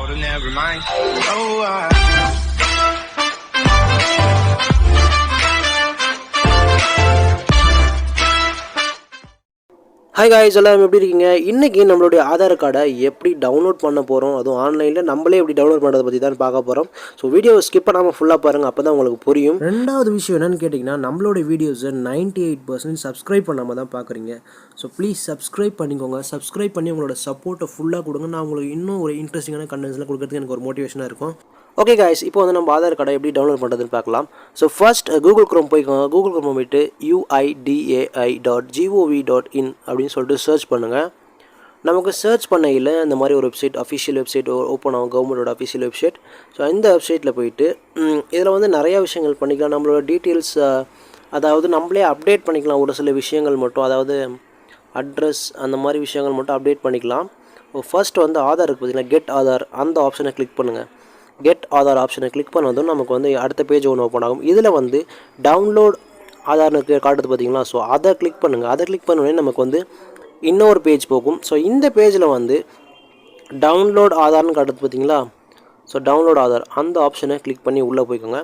but never mind. Oh, hi guys, எல்லோரும் எப்படி இருக்கீங்க? இன்றைக்கி நம்மளுடைய ஆதார் கார்டை எப்படி டவுன்லோட் பண்ண போகிறோம், அதுவும் ஆன்லைனில் நம்மளே எப்படி டவுன்லோட் பண்ணுறதை பற்றி தான் பார்க்க போகிறோம். ஸோ வீடியோவை ஸ்கிப் பண்ணாமல் ஃபுல்லாக பாருங்கள், அப்போ தான் உங்களுக்கு புரியும். ரெண்டாவது விஷயம் என்னென்னு கேட்டிங்கன்னா, நம்மளோட வீடியோஸை 98% சப்ஸ்கிரைப் பண்ணாமல் தான் பார்க்குறீங்க. ஸோ ப்ளீஸ் சப்ஸ்கிரைப் பண்ணிக்கோங்க. சப்ஸ்கிரைப் பண்ணி உங்களோட சப்போர்ட்டை ஃபுல்லாக கொடுங்க. நான் உங்களுக்கு இன்னும் ஒரு இன்ட்ரெஸ்டிங்கான கண்டென்ட்ஸ்லாம் கொடுக்கறதுக்கு எனக்கு ஒரு மோட்டிவேஷனாக இருக்கும். ஓகே காய்ஸ், இப்போ வந்து நம்ம ஆதார் கார்டை எப்படி டவுன்லோட் பண்ணுறதுன்னு பார்க்கலாம். ஸோ ஃபர்ஸ்ட் கூகுள் க்ரோம் போய்க்கோங்க. கூகுள் க்ரோம் போய்ட்டு uidai.gov.in அப்படின்னு சொல்லிட்டு சர்ச் பண்ணுங்கள். நமக்கு சர்ச் பண்ணையில் இந்த மாதிரி ஒரு வெப்சைட், அஃபிஷியல் வெப்சைட் ஓப்பன் ஆகும், கவர்மெண்ட்டோட அஃபிஷியல் வெப்சைட். ஸோ இந்த வெப்சைட்டில் போயிட்டு இதில் வந்து நிறையா விஷயங்கள் பண்ணிக்கலாம். நம்மளோட டீட்டெயில்ஸ், அதாவது நம்மளே அப்டேட் பண்ணிக்கலாம். ஒரு சில விஷயங்கள் மட்டும், அதாவது அட்ரஸ் அந்த மாதிரி விஷயங்கள் மட்டும் அப்டேட் பண்ணிக்கலாம். ஃபர்ஸ்ட் வந்து ஆதாருக்கு பார்த்தீங்கன்னா கெட் ஆதார் அந்த ஆப்ஷனை கிளிக் பண்ணுங்கள். கெட் ஆதார் ஆப்ஷனை கிளிக் பண்ணதும் நமக்கு வந்து அடுத்த பேஜ் ஒன்று ஓப்பன் ஆகும். இதில் வந்து டவுன்லோட் ஆதாருக்கு காட்டுறது பார்த்தீங்களா? ஸோ அதை கிளிக் பண்ணுங்கள். அதை கிளிக் பண்ணோடனே நமக்கு வந்து இன்னொரு பேஜ் போகும். ஸோ இந்த பேஜில் வந்து டவுன்லோட் ஆதார்னு காட்டுறது பார்த்தீங்களா? ஸோ டவுன்லோட் ஆதார் அந்த ஆப்ஷனை கிளிக் பண்ணி உள்ளே போய்க்கோங்க.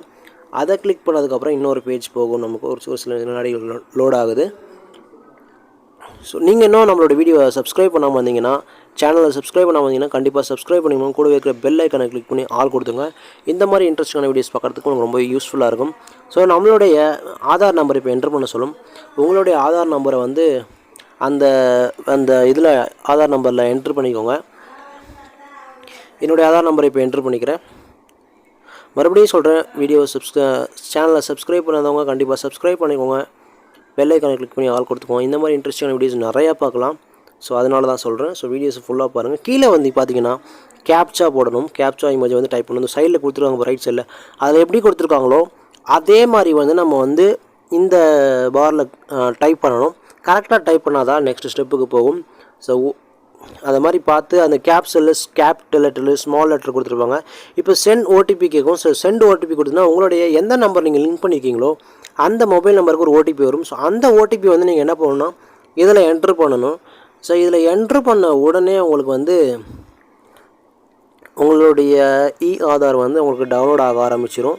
அதை கிளிக் பண்ணதுக்கப்புறம் இன்னொரு பேஜ் போகும். நமக்கு ஒரு சில வினாடிகள் லோட் ஆகுது. ஸோ நீங்கள் இன்னும் நம்மளோட வீடியோவை சப்ஸ்கிரைப் பண்ணாமல் வந்தீங்கன்னா, சேனலை சப்ஸ்கிரைப் பண்ணாமல் வந்தீங்கன்னா கண்டிப்பாக சப்ஸ்கிரைப் பண்ணிக்கணும். கூட இருக்கிற பெல் ஐக்கனை கிளிக் பண்ணி ஆல் கொடுத்துங்க. இந்த மாதிரி இன்ட்ரெஸ்டிங்கான வீடியோஸ் பார்க்குறதுக்கு உங்களுக்கு ரொம்ப யூஸ்ஃபுல்லாக இருக்கும். ஸோ நம்மளுடைய ஆதார் நம்பர் இப்போ என்ட்ரு பண்ண சொல்லும். உங்களுடைய ஆதார் நம்பரை வந்து அந்த இதில் ஆதார் நம்பரில் என்ட்ரு பண்ணிக்கோங்க. என்னுடைய ஆதார் நம்பரை இப்போ என்ட்ரு பண்ணிக்கிறேன். மறுபடியும் சொல்கிறேன், சேனலை சப்ஸ்கிரைப் பண்ணாதவங்க கண்டிப்பாக சப்ஸ்கிரைப் பண்ணிக்கோங்க. பெல் ஐக்கானை கிளிக் பண்ணி ஆல் கொடுத்துக்கோங்க. இந்த மாதிரி இன்ட்ரெஸ்டிங்கான வீடியோஸ் நிறையா பார்க்கலாம். ஸோ அதனால தான் சொல்கிறேன். ஸோ வீடியோஸ் ஃபுல்லாக பாருங்கள். கீழே வந்து பார்த்தீங்கன்னா கேப்சா போடணும். கேப்சா இமேஜ் வந்து டைப் பண்ணணும். சைடில் கொடுத்துருக்காங்க, ரைட் சைடில் அதில் எப்படி கொடுத்துருக்காங்களோ அதே மாதிரி வந்து நம்ம வந்து இந்த பாரில் டைப் பண்ணணும். கரெக்டாக டைப் பண்ணால் தான் நெக்ஸ்ட் ஸ்டெப்புக்கு போகும். ஸோ அதை மாதிரி பார்த்து அந்த கேபிட்டல் லெட்டரு, ஸ்மால் லெட்டர் கொடுத்துருப்பாங்க. இப்போ சென்ட் ஓடிபி கேட்கும். ஸோ சென்ட் ஓடிபி கொடுத்தீங்கன்னா உங்களுடைய எந்த நம்பர் நீங்கள் லிங்க் பண்ணியிருக்கீங்களோ அந்த மொபைல் நம்பருக்கு ஒரு ஓடிபி வரும். ஸோ அந்த ஓடிபி வந்து நீங்கள் என்ன பண்ணணும்னா இதில் என்ட்ரு பண்ணணும். ஸோ இதில் என்ட்ரு பண்ண உடனே உங்களுக்கு வந்து உங்களுடைய ஆதார் வந்து உங்களுக்கு டவுன்லோட் ஆக ஆரம்பிச்சிடும்.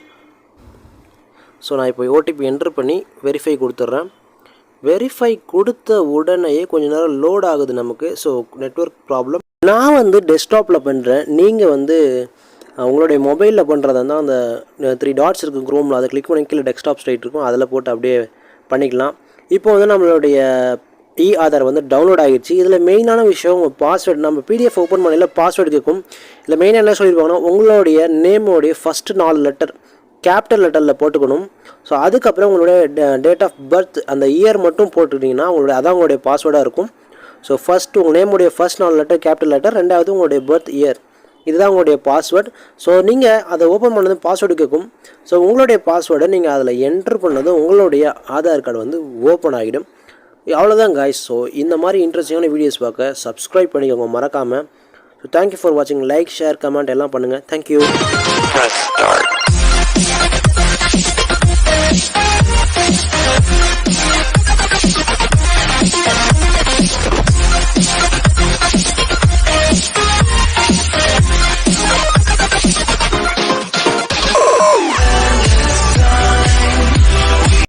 ஸோ நான் இப்போ ஓடிபி என்ட்ரு பண்ணி வெரிஃபை கொடுத்துட்றேன். வெரிஃபை கொடுத்த உடனேயே கொஞ்சம் நேரம் லோட் ஆகுது நமக்கு. So network problem. நான் வந்து டெஸ்க்டாப்பில் பண்ணுறேன். நீங்கள் வந்து உங்களுடைய மொபைலில் பண்ணுறதா இருந்தால் அந்த 3 டாட்ஸ் இருக்குது க்ரோமில், அதை கிளிக் பண்ணி கீழே டெஸ்க்டாப் ஸ்ட்ரைட் இருக்கும், அதில் போட்டு அப்படியே பண்ணிக்கலாம். இப்போ வந்து நம்மளுடைய ஆதார் வந்து டவுன்லோட் ஆகிடுச்சு. இதில் மெயினான விஷயம் பாஸ்வேர்டு. நம்ம பிடிஎஃப் ஓப்பன் பண்ணல பாஸ்வேர்டு கேட்கும். இதில் மெயினாக என்ன சொல்லியிருப்பாங்கன்னா உங்களுடைய நேமோடைய ஃபஸ்ட்டு 4 லெட்டர் கேபிட்டல் லெட்டரில் போட்டுக்கணும். ஸோ அதுக்கப்புறம் உங்களுடைய டேட் ஆஃப் பர்த் அந்த இயர் மட்டும் போட்டுக்கிட்டிங்கன்னா அதான் உங்களுடைய பாஸ்வேர்டாக இருக்கும். ஸோ ஃபஸ்ட்டு உங்கள் நேமுடைய ஃபஸ்ட் 4 லெட்டர் கேபிட்டல் லெட்டர், ரெண்டாவது உங்களுடைய பர்த் இயர், இதுதான் உங்களுடைய பாஸ்வேர்டு. ஸோ நீங்கள் அதை ஓப்பன் பண்ணது பாஸ்வேர்டு கேட்கும். ஸோ உங்களுடைய பாஸ்வேர்டை நீங்கள் அதில் என்ட்ரு பண்ணதும் உங்களுடைய ஆதார் கார்டு வந்து ஓப்பன் ஆகிடும். அவ்வளோதான் காய்ஸ். ஸோ இந்த மாதிரி இன்ட்ரெஸ்டிங்கான வீடியோஸ் பார்க்க சப்ஸ்கிரைப் பண்ணிக்கோங்க மறக்காமல். ஸோ தேங்க்யூ ஃபார் வாட்சிங். லைக், ஷேர், கமெண்ட் எல்லாம் பண்ணுங்கள். தேங்க்யூ.